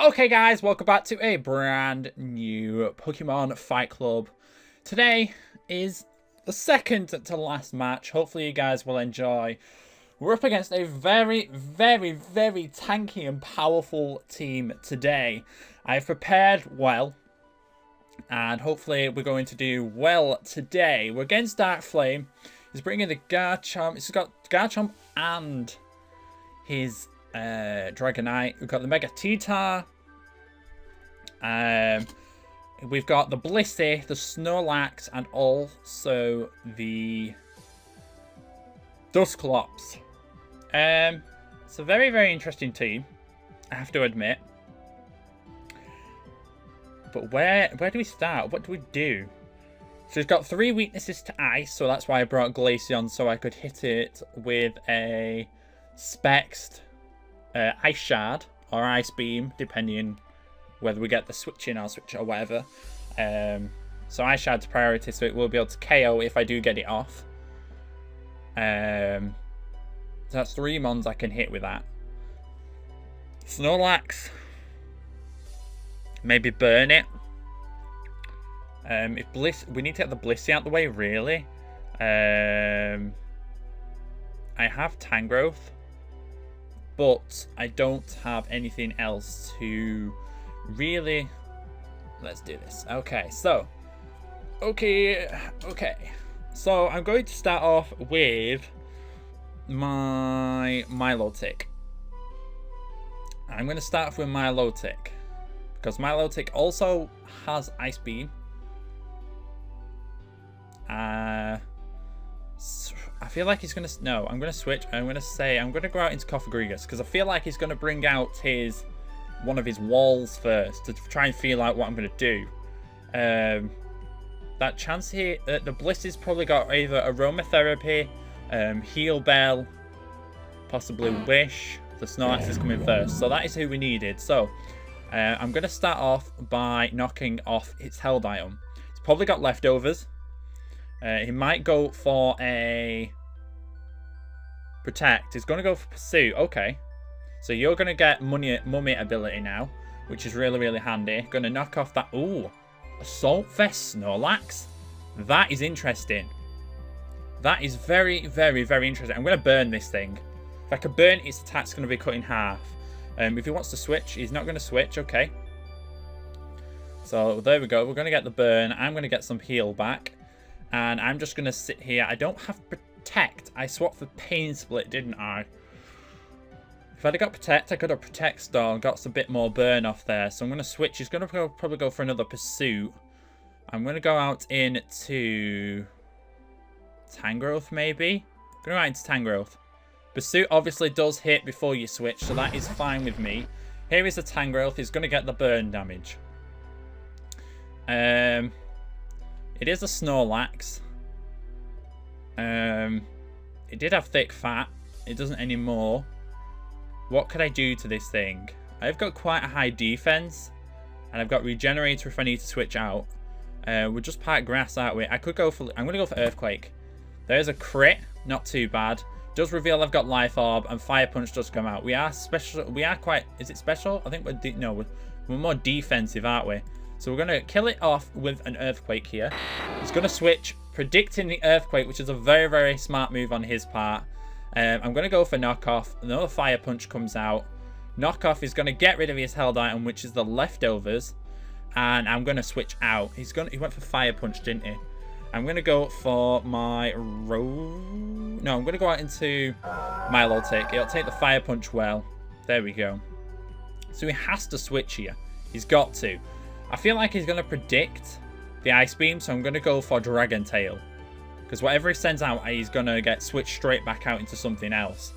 Okay guys, welcome back to a brand new Pokemon Fight Club. Today is the second to last match. Hopefully you guys will enjoy. We're up against a very tanky and powerful team today. I've prepared well, and hopefully we're going to do well today. We're against Dark Flame. He's bringing the Garchomp. He's got Garchomp and his Dragonite. We've got the Mega T-Tar. We've got the Blissey, the Snorlax, and also the Dusclops. It's a very interesting team, I have to admit. But where do we start? What do we do? So we've got 3 weaknesses to ice, so that's why I brought Glaceon, so I could hit it with a Spexed Ice Shard or Ice Beam, depending whether we get the switch in or switch or whatever. So Ice Shard's priority, so it will be able to KO if I do get it off. So that's 3 mons I can hit with that. Snorlax. Maybe burn it. If we need to get the Blissey out the way, really. I have Tangrowth, but I don't have anything else to really. Let's do this. Okay, so so I'm going to start off with my Milotic. I'm going to start off with Milotic because Milotic also has Ice Beam. I feel like he's going to... No, I'm going to switch. I'm going to go out into Cofagrigus because I feel like he's going to bring out one of his walls first to try and feel out what I'm going to do. That chance here... the Blissey's probably got either Aromatherapy, Heal Bell, possibly Wish. The Snorlax is coming first. So that is who we needed. So I'm going to start off by knocking off its held item. It's probably got leftovers. He might go for a Protect. He's going to go for Pursuit. Okay. So you're going to get Mummy ability now, which is really handy. Going to knock off that... Ooh. Assault Vest Snorlax. That is interesting. That is very interesting. I'm going to burn this thing. If I can burn, its attack's going to be cut in half. If he wants to switch, he's not going to switch. Okay. So there we go. We're going to get the burn. I'm going to get some heal back. And I'm just going to sit here. I don't have Protect. I swapped for Pain Split, didn't I? If I'd have got Protect, I could have Protect Storm. Got a bit more burn off there. So I'm going to switch. He's going to probably go for another Pursuit. I'm going to go out into Tangrowth, maybe? Going out into Tangrowth. Pursuit obviously does hit before you switch, so that is fine with me. Here is the Tangrowth. He's going to get the burn damage. It is a Snorlax. It did have thick fat. It doesn't anymore. What could I do to this thing? I've got quite a high defense. And I've got Regenerator if I need to switch out. We'll just park Grass out with. I'm going to go for Earthquake. There's a crit. Not too bad. Does reveal I've got Life Orb. And Fire Punch does come out. We are special. We are quite... Is it special? I think we're more defensive, aren't we? So we're going to kill it off with an Earthquake here. He's going to switch, predicting the Earthquake, which is a very smart move on his part. I'm going to go for Knockoff. Another Fire Punch comes out. Knockoff is going to get rid of his held item, which is the leftovers. And I'm going to switch out. He went for Fire Punch, didn't he? I'm going to go for my... No, I'm going to go out into Milotic. It'll take the Fire Punch well. There we go. So he has to switch here. He's got to. I feel like he's going to predict the Ice Beam, so I'm going to go for Dragon Tail. Because whatever he sends out, he's going to get switched straight back out into something else.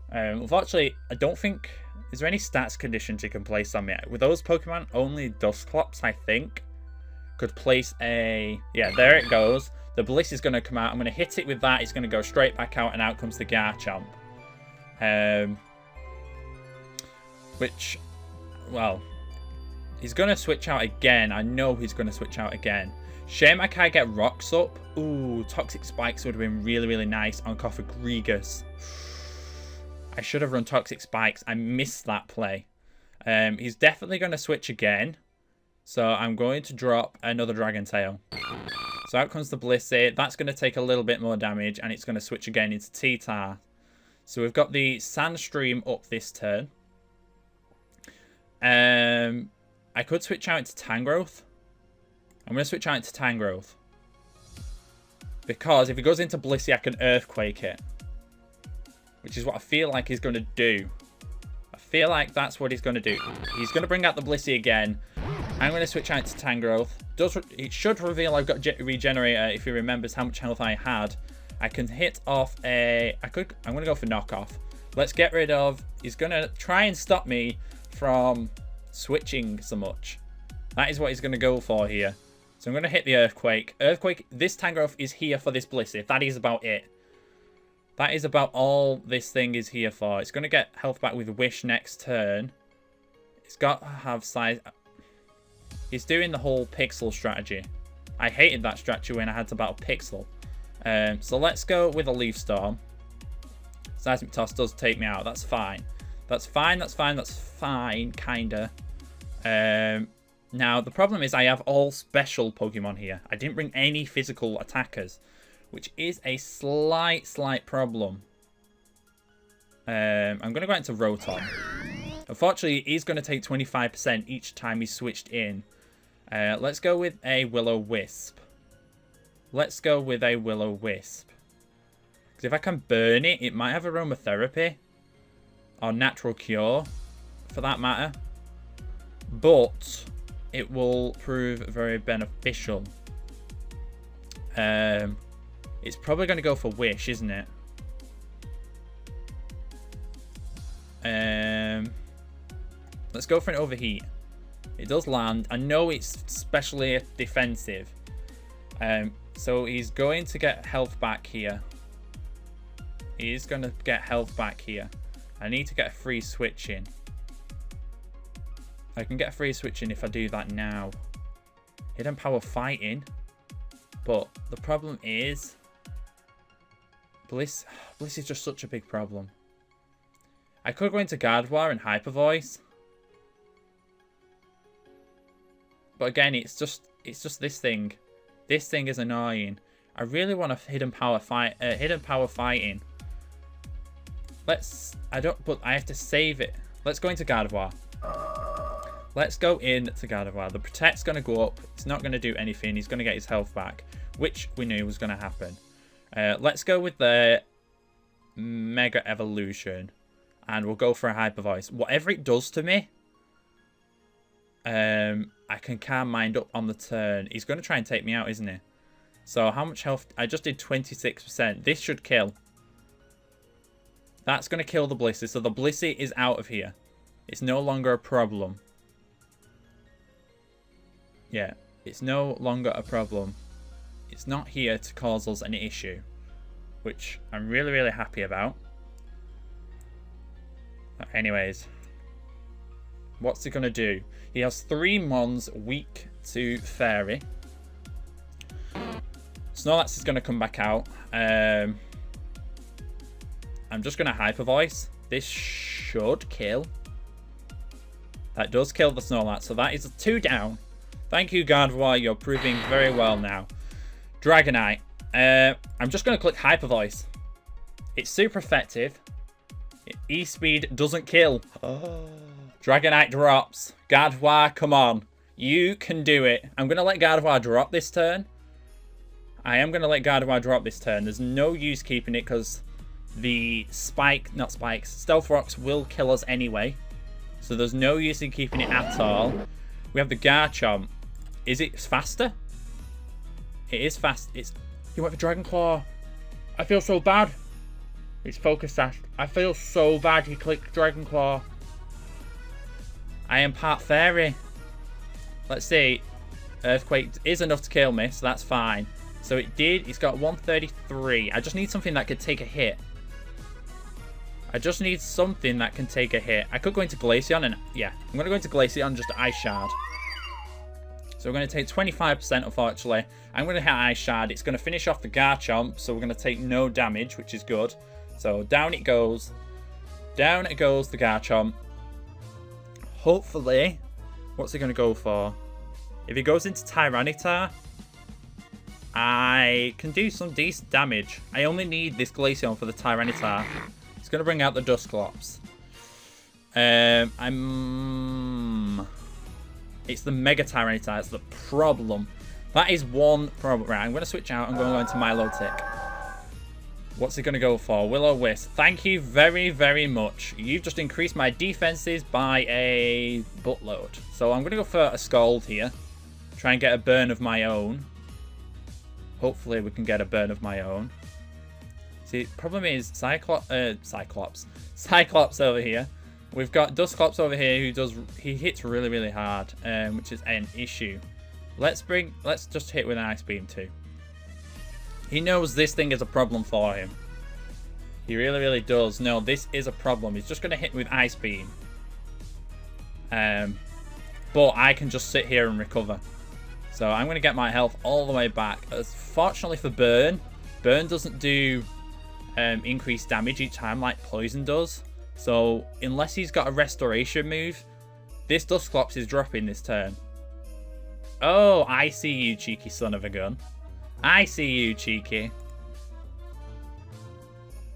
Unfortunately, I don't think... Is there any stats conditions you can place on me? With those Pokemon, only Dusclops, I think, could place a... Yeah, there it goes. The Bliss is going to come out. I'm going to hit it with that. It's going to go straight back out, and out comes the Garchomp. Which, well... He's going to switch out again. I know he's going to switch out again. Shame I can't get Rocks up. Ooh, Toxic Spikes would have been really nice on Cofagrigus. I should have run Toxic Spikes. I missed that play. He's definitely going to switch again. So I'm going to drop another Dragon Tail. So out comes the Blissey. That's going to take a little bit more damage. And it's going to switch again into T-Tar. So we've got the Sandstream up this turn. I could switch out into Tangrowth. I'm going to switch out into Tangrowth. Because if he goes into Blissey, I can Earthquake it. Which is what I feel like he's going to do. I feel like that's what he's going to do. He's going to bring out the Blissey again. I'm going to switch out to Tangrowth. It should reveal I've got Regenerator if he remembers how much health I had. I can hit off a... I'm going to go for Knockoff. Let's get rid of... He's going to try and stop me from switching so much. That is what he's going to go for here. So I'm going to hit the Earthquake. Earthquake, this Tangrowth is here for this Blissey. That is about it. That is about all this thing is here for. It's going to get health back with Wish next turn. It's got to have size... He's doing the whole Pixel strategy. I hated that strategy when I had to battle Pixel. So let's go with a Leaf Storm. Seismic Toss does take me out. That's fine. That's fine. That's fine. That's fine. Kinda. Now, the problem is I have all special Pokemon here. I didn't bring any physical attackers, which is a slight problem. I'm going to go into Rotom. Unfortunately, he's going to take 25% each time he's switched in. Let's go with a Will-O-Wisp. Let's go with a Will-O-Wisp. Because if I can burn it, it might have Aromatherapy. Or Natural Cure, for that matter. But it will prove very beneficial. It's probably going to go for Wish, isn't it? Let's go for an Overheat. It does land. I know it's specially defensive. So he's going to get health back here. He's going to get health back here. I need to get a free switch in. I can get a free switch in if I do that now. Hidden Power Fighting. But the problem is... Bliss is just such a big problem. I could go into Gardevoir and Hyper Voice. But again, it's just this thing. This thing is annoying. I really want a Hidden Power Fighting. But I have to save it. Let's go into Gardevoir. Let's go into Gardevoir. The Protect's going to go up. It's not going to do anything. He's going to get his health back, which we knew was going to happen. Let's go with the Mega Evolution. And we'll go for a Hyper Voice. Whatever it does to me, I can Calm Mind up on the turn. He's going to try and take me out, isn't he? So how much health? I just did 26%. This should kill. That's going to kill the Blissey. So the Blissey is out of here. It's no longer a problem. Yeah, it's no longer a problem. It's not here to cause us an issue, which I'm really happy about. Anyways, what's he going to do? He has 3 Mons weak to Fairy. Snorlax is going to come back out. I'm just going to Hyper Voice. This should kill. That does kill the Snorlax, so that is a 2 down. Thank you, Gardevoir. You're proving very well now. Dragonite. I'm just going to click Hyper Voice. It's super effective. E-Speed doesn't kill. Oh. Dragonite drops. Gardevoir, come on. You can do it. I'm going to let Gardevoir drop this turn. I am going to let Gardevoir drop this turn. There's no use keeping it because the Stealth Rocks will kill us anyway. So there's no use in keeping it at all. We have the Garchomp. Is it faster? It is fast. He went for Dragon Claw. I feel so bad. It's Focus Sash. I feel so bad he clicked Dragon Claw. I am part Fairy. Let's see. Earthquake is enough to kill me, so that's fine. So it did. It's got 133. I just need something that could take a hit. I just need something that can take a hit. I could go into Glaceon and... Yeah, I'm going to go into Glaceon just to Ice Shard. So we're going to take 25%, unfortunately. I'm going to hit Ice Shard. It's going to finish off the Garchomp, so we're going to take no damage, which is good. So down it goes. Down it goes, the Garchomp. hopefully, what's he going to go for? If he goes into Tyranitar, I can do some decent damage. I only need this Glaceon for the Tyranitar. It's going to bring out the Dusclops. It's the Mega Tyranitar. It's the problem. That is one problem. Right, I'm going to switch out. I'm going to go into Milotic. What's he going to go for? Will-O-Wisp. Thank you very, very much. You've just increased my defenses by a buttload. So I'm going to go for a Scald here. Try and get a burn of my own. Hopefully we can get a burn of my own. See, problem is Cyclops over here. We've got Dusclops over here he hits really, really hard, which is an issue. Let's just hit with an Ice Beam too. He knows this thing is a problem for him. He really, really does. No, this is a problem. He's just going to hit with Ice Beam. But I can just sit here and recover. So I'm going to get my health all the way back. Fortunately for Burn doesn't do increased damage each time like Poison does. So unless he's got a Restoration move, this Dusclops is dropping this turn. Oh, I see you, cheeky son of a gun. I see you, cheeky.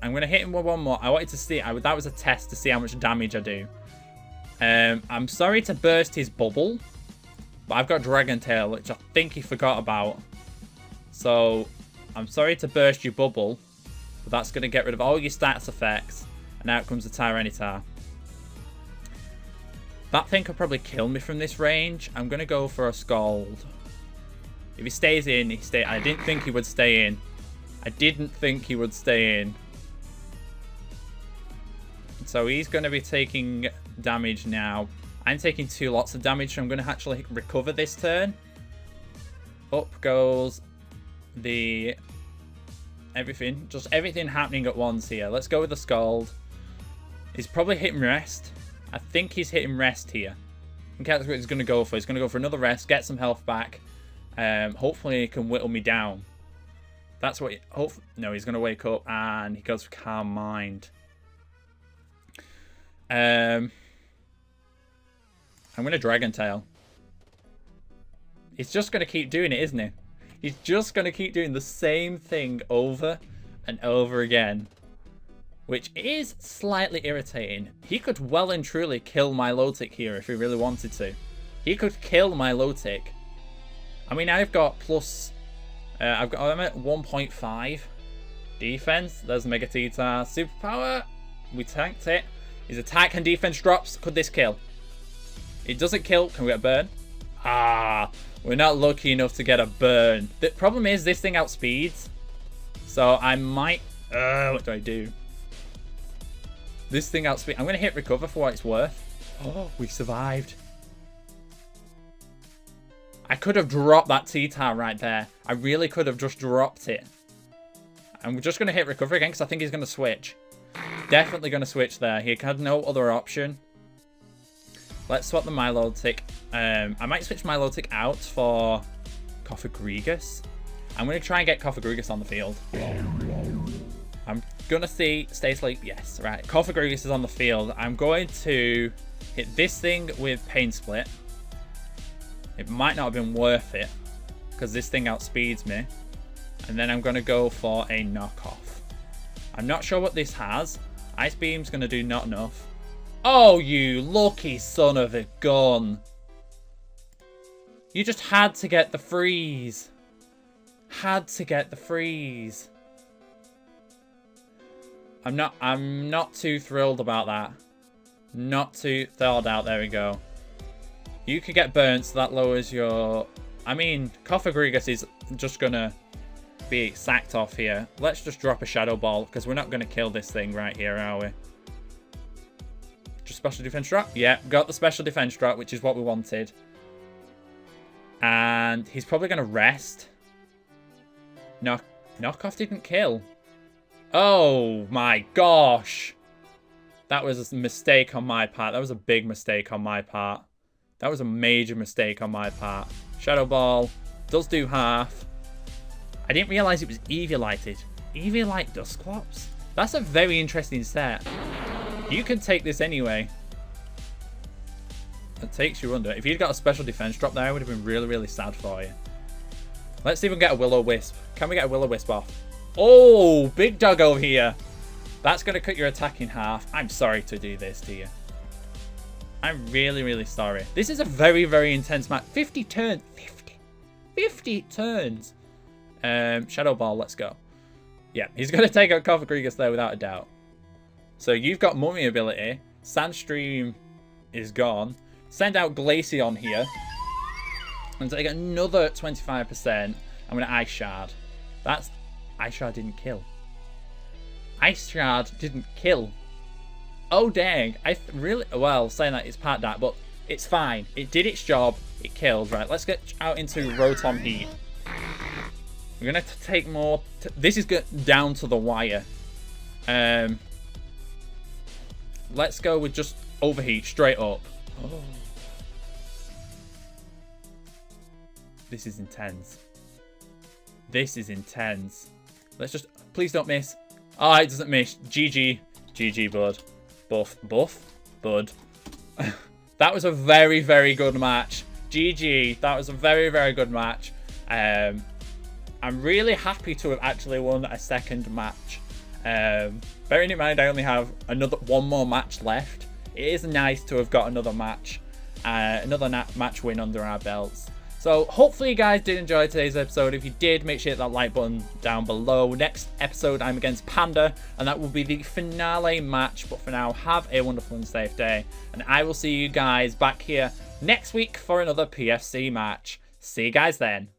I'm going to hit him with one more. I wanted to see. That was a test to see how much damage I do. I'm sorry to burst his bubble. But I've got Dragon Tail, which I think he forgot about. So, I'm sorry to burst your bubble. But that's going to get rid of all your stats effects. And out comes the Tyranitar. That thing could probably kill me from this range. I'm going to go for a Scald. If he stays in, I didn't think he would stay in. I didn't think he would stay in. So he's going to be taking damage now. I'm taking 2 lots of damage, so I'm going to actually recover this turn. Up goes the everything. Just everything happening at once here. Let's go with the Scald. He's probably hitting rest. I think he's hitting rest here. I think that's what he's going to go for. He's going to go for another rest, get some health back. Hopefully he can whittle me down. That's what no, he's going to wake up and he goes for Calm Mind. I'm going to Dragon Tail. He's just going to keep doing it, isn't he? He's just going to keep doing the same thing over and over again. Which is slightly irritating. He could well and truly kill my Milotic here if he really wanted to. He could kill my Milotic. I mean, I've got plus... I'm at 1.5 defense. There's Mega Titar. Superpower. We tanked it. His attack and defense drops. Could this kill? It doesn't kill. Can we get a burn? Ah, we're not lucky enough to get a burn. The problem is this thing outspeeds. So I might... what do I do? This thing outspeeds... I'm going to hit recover for what it's worth. Oh, we survived. I could have dropped that T-Tar right there. I really could have just dropped it. And we're just going to hit recover again because I think he's going to switch. Definitely going to switch there. He had no other option. Let's swap the Milotic. I might switch Milotic out for Cofagrigus. I'm going to try and get Cofagrigus on the field. I'm going to stay asleep. Yes, right. Cofagrigus is on the field. I'm going to hit this thing with Pain Split. It might not have been worth it because this thing outspeeds me. And then I'm going to go for a knockoff. I'm not sure what this has. Ice Beam's going to do not enough. Oh, you lucky son of a gun. You just had to get the freeze. Had to get the freeze. I'm not too thrilled about that. Not too thawed out. There we go. You could get burnt, so that lowers your... I mean, Cofagrigus is just going to be sacked off here. Let's just drop a Shadow Ball, because we're not going to kill this thing right here, are we? Just Special Defense drop? Yeah, got the Special Defense drop, which is what we wanted. And he's probably going to rest. Knockoff didn't kill. Oh my gosh. That was a mistake on my part. That was a big mistake on my part. That was a major mistake on my part. Shadow Ball does do half. I didn't realize it was Eviolited. Eviolite Dusclops? That's a very interesting set. You can take this anyway. It takes you under. If you'd got a special defense drop there, I would have been really, really sad for you. Let's see if we can get a Will-O-Wisp. Can we get a Will-O-Wisp off? Oh, big dog over here. That's going to cut your attack in half. I'm sorry to do this to you. I'm really, really sorry. This is a very, very intense match. 50 turns. 50 turns. Shadow Ball, let's go. Yeah, he's going to take out Cofagrigus there without a doubt. So you've got Mummy ability. Sandstream is gone. Send out Glaceon here. And take another 25%. I'm going to Ice Shard. That's... Ice Shard didn't kill. Ice Shard didn't kill. Oh, dang. Really... Well, saying that it's part that, but it's fine. It did its job. It killed. Right, let's get out into Rotom Heat. We're going to take more... This is down to the wire. Let's go with just Overheat straight up. Oh. This is intense. This is intense. Let's just... Please don't miss. Oh, it doesn't miss. GG. GG, bud. Buff. Bud. That was a very, very good match. GG. That was a very, very good match. I'm really happy to have actually won a second match. Bearing in mind I only have one more match left. It is nice to have got another match. Another match win under our belts. So hopefully you guys did enjoy today's episode. If you did, make sure you hit that like button down below. Next episode, I'm against Panda, and that will be the finale match. But for now, have a wonderful and safe day. And I will see you guys back here next week for another PFC match. See you guys then.